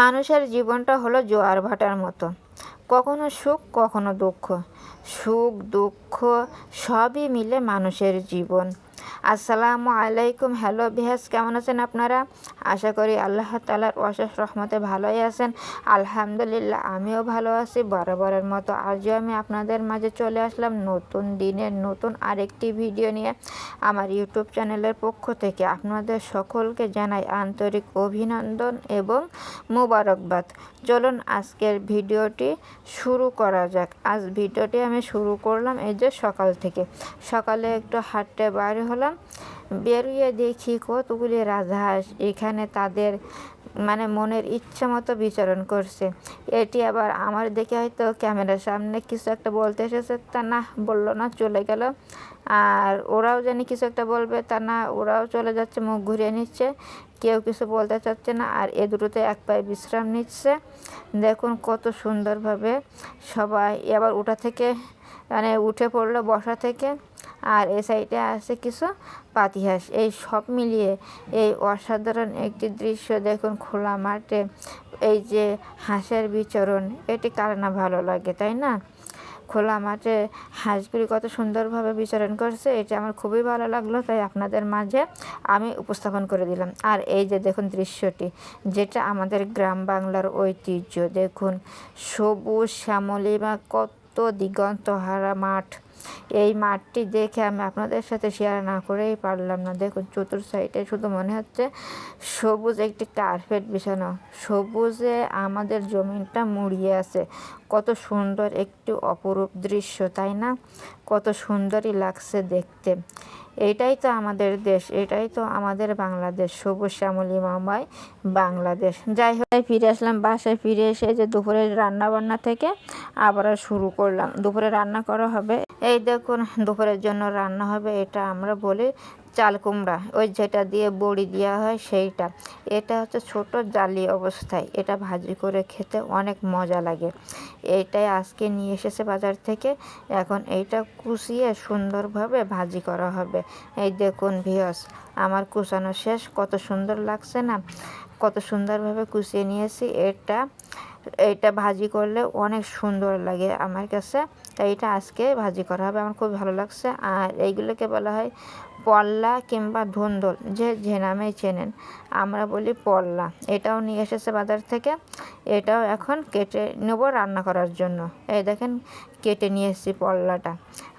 মানুষের জীবনটা হলো জোয়ার ভাটার মতো, কখনো সুখ কখনো দুঃখ। সুখ দুঃখ সবই মিলে মানুষের জীবন। আসসালামু আলাইকুম। হ্যালো ভিউয়ার্স, কেমন আছেন আপনারা? আশা করি আল্লাহ তাআলার অশেষ রহমতে ভালোই আছেন। আলহামদুলিল্লাহ, আমিও ভালো আছি। বরাবরের মতো আজও আমি আপনাদের মাঝে চলে আসলাম নতুন দিনের নতুন আরেকটি ভিডিও নিয়ে। আমার ইউটিউব চ্যানেলের পক্ষ থেকে আপনাদের সকলকে জানাই আন্তরিক অভিনন্দন এবং মোবারকবাদ। চলুন আজকের ভিডিওটি শুরু করা যাক। আজ ভিডিওটি আমি শুরু করলাম এই যে সকাল থেকে। সকালে একটু হাঁটতে বাইরে হলাম, বেরিয়ে দেখি কতগুলি রাজহাঁস এখানে তাদের মনের ইচ্ছা মতো বিচরণ করছে। এটি আবার আমার দেখে হয়তো ক্যামেরার সামনে কিছু একটা বলতে এসেছে, তা না বললো না, চলে গেল। আর ওরাও জানি কিছু একটা বলবে, তা না, ওরাও চলে যাচ্ছে, মুখ ঘুরিয়ে নিচ্ছে, কেউ কিছু বলতে চাচ্ছে না। আর এ দুটোতে এক পায়ে বিশ্রাম নিচ্ছে। দেখুন কত সুন্দরভাবে সবাই এবার উঠা থেকে উঠে পড়লো বসা থেকে। আর এ সাইডে আছে কিছু পাতিহাঁস। এই সব মিলিয়ে এই অসাধারণ একটি দৃশ্য দেখুন, খোলা মাঠে এই যে হাঁসের বিচরণ, এটি কার না ভালো লাগে, তাই না? খোলা মাঠে হাঁসগুলি কত সুন্দরভাবে বিচরণ করছে, এটা আমার খুবই ভালো লাগলো, তাই আপনাদের মাঝে আমি উপস্থাপন করে দিলাম। আর এই যে দেখুন দৃশ্যটি, যেটা আমাদের গ্রাম বাংলার ঐতিহ্য। দেখুন সবুজ শ্যামলিমা কত দিগন্তহারা মাঠ। এই মাঠটি দেখে আমি আপনাদের সাথে শেয়ার না করেই পারলাম না। দেখুন চতুর সাইডে শুধু মনে হচ্ছে সবুজ একটি কার্পেট বিছানো, সবুজে আমাদের জমিনটা মুড়িয়ে আছে। কত সুন্দর একটি অপরূপ দৃশ্য, তাই না? কত সুন্দরই লাগছে দেখতে। এটাই তো আমাদের দেশ, এটাই তো আমাদের বাংলাদেশ, সবুজ শ্যামলিমাময় বাংলাদেশ। যাই হোক, ফিরে আসলাম বাসায়। ফিরে এসে যে দুপুরের রান্না বান্না থেকে আবার শুরু করলাম। দুপুরে রান্না করা হবে, এই দেখুন দুপুরের জন্য রান্না হবে, এটা আমরা বলি চাল কুমড়া, ওই যেটা দিয়ে বড়ি দেওয়া হয় সেইটা। এটা হচ্ছে ছোট জালি অবস্থায়, এটা ভাজি করে খেতে অনেক মজা লাগে। এইটাই আজকে নিয়ে এসেছে বাজার থেকে। এখন এইটা কুচিয়ে সুন্দরভাবে ভাজি করা হবে। এই দেখুন ভিউয়ার্স, আমার কুচানো শেষ। কত সুন্দর লাগছে না? কত সুন্দরভাবে কুচিয়ে নিয়েছি। এইটা ভাজি করলে অনেক সুন্দর লাগে আমার কাছে, তাই এটা আজকে ভাজি করা হবে। আমার খুব ভালো লাগছে। আর এইগুলোকে বলা হয় পল্লা কিংবা ধুন্দল, যে নামেই চেনেন, আমরা বলি পল্লা। এটাও নিয়ে এসেছে বাজার থেকে। এটাও এখন কেটে নেব রান্না করার জন্য। এই দেখেন কেটে নিয়ে এসেছি পল্লাটা।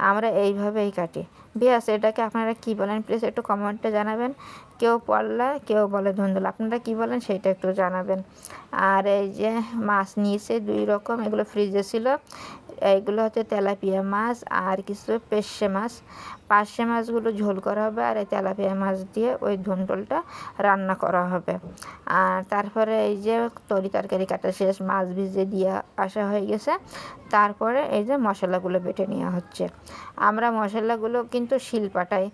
আমরা এইভাবেই কাটি। ভিউয়ার্স, এটাকে আপনারা কী বলেন প্লিজ একটু কমেন্টে জানাবেন। কেউ পল্লা, কেউ বলে ধুন্দল, আপনারা কী বলেন সেটা একটু জানাবেন। আর এই যে মাছ নিয়েছে 2 রকম, এগুলো ফ্রিজে ছিল। এইগুলো হচ্ছে তেলাপিয়া মাছ আর কিছু পের্শে মাছ। পার্শে মাছগুলো ঝোল করা হবে, আর এই তেলাপিয়া মাছ দিয়ে ওই ধুন্দলটা রান্না করা হবে। আর তারপরে এই যে তরকারি কাটা শেষ, মাছ ভিজে দিয়ে আসা হয়ে গেছে। তারপরে এই যে মশলাগুলো বেটে নেওয়া হচ্ছে। আমরা মশলাগুলো কিন্তু শিলপাটায়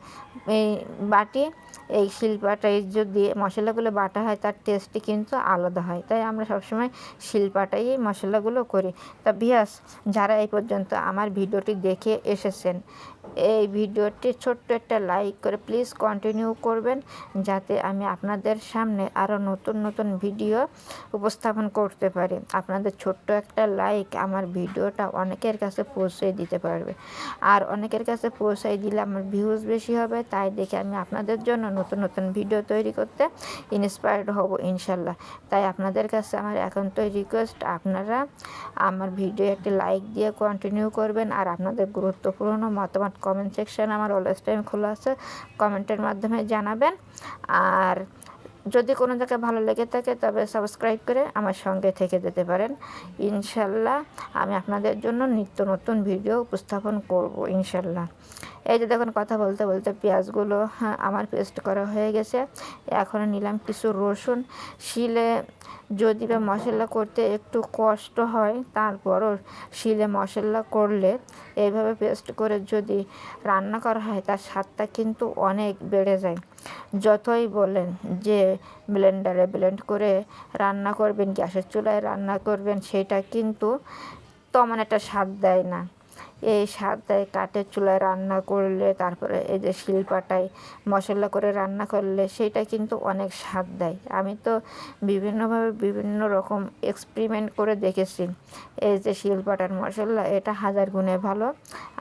বাটি। এই শিলপাটায় যদি মশলাগুলো বাটা হয় তার টেস্টই কিন্তু আলাদা হয়, তাই আমরা সবসময় শিলপাটাই মশলাগুলো করি। তা ভিউয়ার্স, যারা এই পর্যন্ত আমার ভিডিওটি দেখে এসেছেন, এই ভিডিওটি ছোট্ট একটা লাইক করে প্লিজ কন্টিনিউ করবেন, যাতে আমি আপনাদের সামনে আরও নতুন নতুন ভিডিও উপস্থাপন করতে পারি। আপনাদের ছোট্ট একটা লাইক আমার ভিডিওটা অনেকের কাছে পৌঁছে দিতে পারবে। আর অনেকের কাছে পৌঁছাই দিলে আমার ভিউজ বেশি হবে, তাই দেখে আমি আপনাদের জন্য নতুন নতুন ভিডিও তৈরি করতে ইন্সপায়ার্ড হব ইনশাল্লাহ। তাই আপনাদের কাছে আমার একান্তই রিকোয়েস্ট, আপনারা আমার ভিডিও একটি লাইক দিয়ে কন্টিনিউ করবেন। আর আপনাদের গুরুত্বপূর্ণ মতামত কমেন্ট সেকশন আমার অলওয়েজ টাইম খোলা আছে, কমেন্টের মাধ্যমে জানাবেন। আর যদি কোনো জায়গায় ভালো লেগে থাকে তবে সাবস্ক্রাইব করে আমার সঙ্গে থেকে যেতে পারেন। ইনশাল্লাহ আমি আপনাদের জন্য নিত্য নতুন ভিডিও উপস্থাপন করব ইনশাল্লাহ। এই যে দেখুন কথা বলতে বলতে পেঁয়াজগুলো আমার পেস্ট করা হয়ে গেছে। এখন নিলাম কিছু রসুন। শিলে যদি বা মশলা করতে একটু কষ্ট হয়, তারপরও শিলে মশলা করলে এইভাবে পেস্ট করে যদি রান্না করা হয় তার স্বাদটা কিন্তু অনেক বেড়ে যায়। যতই বলেন যে ব্লেন্ডারে ব্লেন্ড করে রান্না করবেন, গ্যাসের চুলায় রান্না করবেন, সেটা কিন্তু তেমন একটা স্বাদ দেয় না। এই স্বাদ দেয় কাঠের চুলায় রান্না করলে, তারপরে এই যে শিলপাটায় মশলা করে রান্না করলে সেটা কিন্তু অনেক স্বাদ দেয়। আমি তো বিভিন্নভাবে বিভিন্ন রকম এক্সপেরিমেন্ট করে দেখেছি। এই যে শিলপাটার মশলা এটা 1000 গুণে ভালো,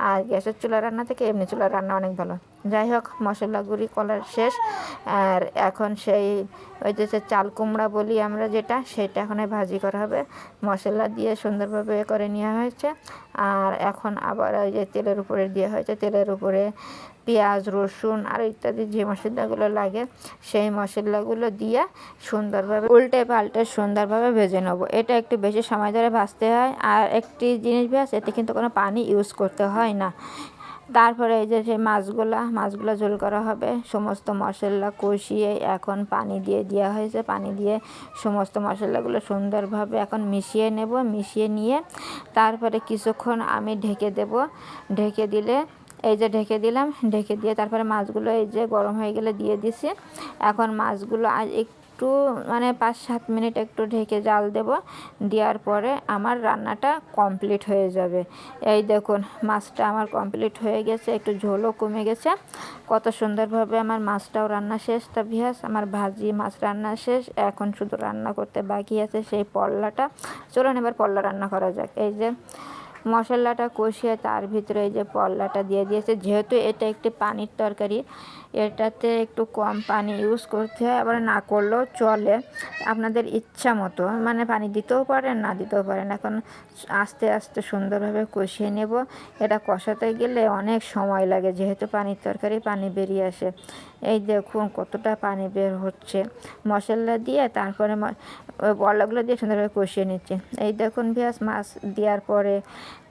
আর গ্যাসের চুলা রান্না থেকে এমনি চুলার রান্না অনেক ভালো। যাই হোক, মশলা গুঁড়ি করার শেষ। আর এখন সেই ওই যে চাল কুমড়া বলি আমরা যেটা, সেটা এখন ভাজি করা হবে। মশলা দিয়ে সুন্দরভাবে করে নেওয়া হয়েছে। আর এখন আবার ওই যে তেলের উপরে দেওয়া হয়েছে, তেলের উপরে পেঁয়াজ, রসুন আর ইত্যাদি যে মশলাগুলো লাগে সেই মশলাগুলো দিয়ে সুন্দরভাবে উল্টে পাল্টে সুন্দরভাবে ভেজে নেবো। এটা একটু বেশি সময় ধরে ভাজতে হয়। আর একটি জিনিস ভেজ, এতে কিন্তু কোনো পানি ইউজ করতে হয় না। তারপরে এই যে সেই মাছগুলো ঝোল করা হবে। সমস্ত মশলা কষিয়ে এখন পানি দিয়ে দেওয়া হয়েছে। পানি দিয়ে সমস্ত মশলাগুলো সুন্দরভাবে এখন মিশিয়ে নেব। মিশিয়ে নিয়ে তারপরে কিছুক্ষণ আমি ঢেকে দেব। ঢেকে দিলে এই যে ঢেকে দিলাম, ঢেকে দিয়ে তারপরে মাছগুলো এই যে গরম হয়ে গেলে দিয়ে দিছি। এখন মাছগুলো আজ একটু মানে 5-7 মিনিট একটু ঢেকে জাল দেব। দেওয়ার পরে আমার রান্নাটা কমপ্লিট হয়ে যাবে। এই দেখুন, মাছটা আমার কমপ্লিট হয়ে গেছে, একটু ঝোলও কমে গেছে। কত সুন্দরভাবে আমার মাছটাও রান্না শেষ। তা ভিউয়ার্স, আমার ভাজি মাছ রান্না শেষ। এখন শুধু রান্না করতে বাকি আছে সেই পল্লাটা। চলুন এবার পল্লা রান্না করা যাক। এই যে মশলাটা কষিয়ে তার ভিতরে এই যে পল্লাটা দিয়ে দিয়েছে। যেহেতু এটা একটি পানির তরকারি, এটাতে একটু কম পানি ইউজ করতে হয়, আবার না করলেও চলে, আপনাদের ইচ্ছা মতো। মানে পানি দিতেও পারেন, না দিতেও পারেন। এখন আস্তে আস্তে সুন্দরভাবে কষিয়ে নেব। এটা কষাতে গেলে অনেক সময় লাগে, যেহেতু পানির তরকারি পানি বেরিয়ে আসে। এই দেখুন কতটা পানি বের হচ্ছে। মশলা দিয়ে তারপরে পল্লাগুলো দিয়ে সুন্দরভাবে কষিয়ে নিচ্ছি। এই দেখুন ভিউয়ার্স, মাছ দেওয়ার পরে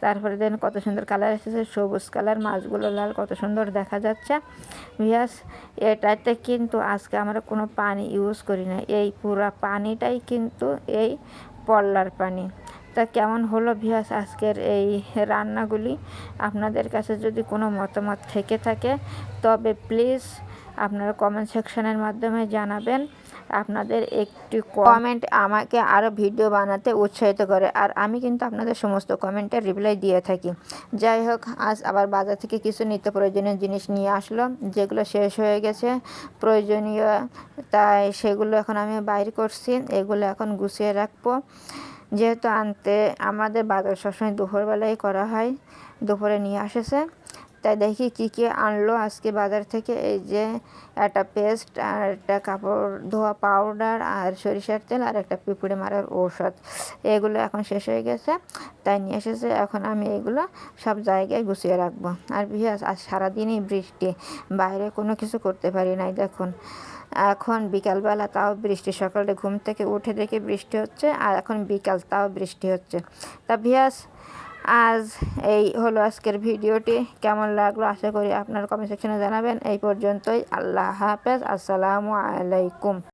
তারপরে দেখুন কত সুন্দর কালার এসেছে, সবুজ কালার, মাছগুলো লাল, কত সুন্দর দেখা যাচ্ছে ভিউয়ার্স। এটাতে কিন্তু আজকে আমরা কোনো পানি ইউজ করি না, এই পুরো পানিটাই কিন্তু এই পল্লার পানি। তা কেমন হলো ভিউয়ার্স আজকের এই রান্নাগুলি? আপনাদের কাছে যদি কোনো মতামত থেকে থাকে তবে প্লিজ আপনারা কমেন্ট সেকশনের মাধ্যমে জানাবেন। আপনাদের একটি কমেন্ট আমাকে আরও ভিডিও বানাতে উৎসাহিত করে, আর আমি কিন্তু আপনাদের সমস্ত কমেন্টের রিপ্লাই দিয়ে থাকি। যাই হোক, আজ আবার বাজার থেকে কিছু নিত্য প্রয়োজনীয় জিনিস নিয়ে আসলো, যেগুলো শেষ হয়ে গেছে প্রয়োজনীয়, তাই সেগুলো এখন আমি বাইর করছি। এগুলো এখন গুছিয়ে রাখবো, যেহেতু আনতে আমাদের বাজার সবসময় দুপুরবেলায় করা হয়। দুপুরে নিয়ে আসেছে, তাই দেখি কী কী আনলো আজকে বাজার থেকে। এই যে একটা পেস্ট, আর একটা কাপড় ধোয়া পাউডার, আর সরিষার তেল, আর একটা পিঁপড়ে মারার ঔষধ। এগুলো এখন শেষ হয়ে গেছে, তাই নিয়ে এসেছে। এখন আমি এগুলো সব জায়গায় গুছিয়ে রাখবো। আর ভিউয়ার্স, আজ সারাদিনই বৃষ্টি, বাইরে কোনো কিছু করতে পারি নাই। দেখুন এখন বিকালবেলা তাও বৃষ্টি, সকালে ঘুম থেকে উঠে দেখে বৃষ্টি হচ্ছে, আর এখন বিকাল তাও বৃষ্টি হচ্ছে। তা ভিউয়ার্স, আজ এই হলো আজকের ভিডিওটি। কেমন লাগলো আশা করি আপনারা কমেন্ট সেকশনে জানাবেন। এই পর্যন্তই, আল্লাহ হাফেজ, আসসালামু আলাইকুম।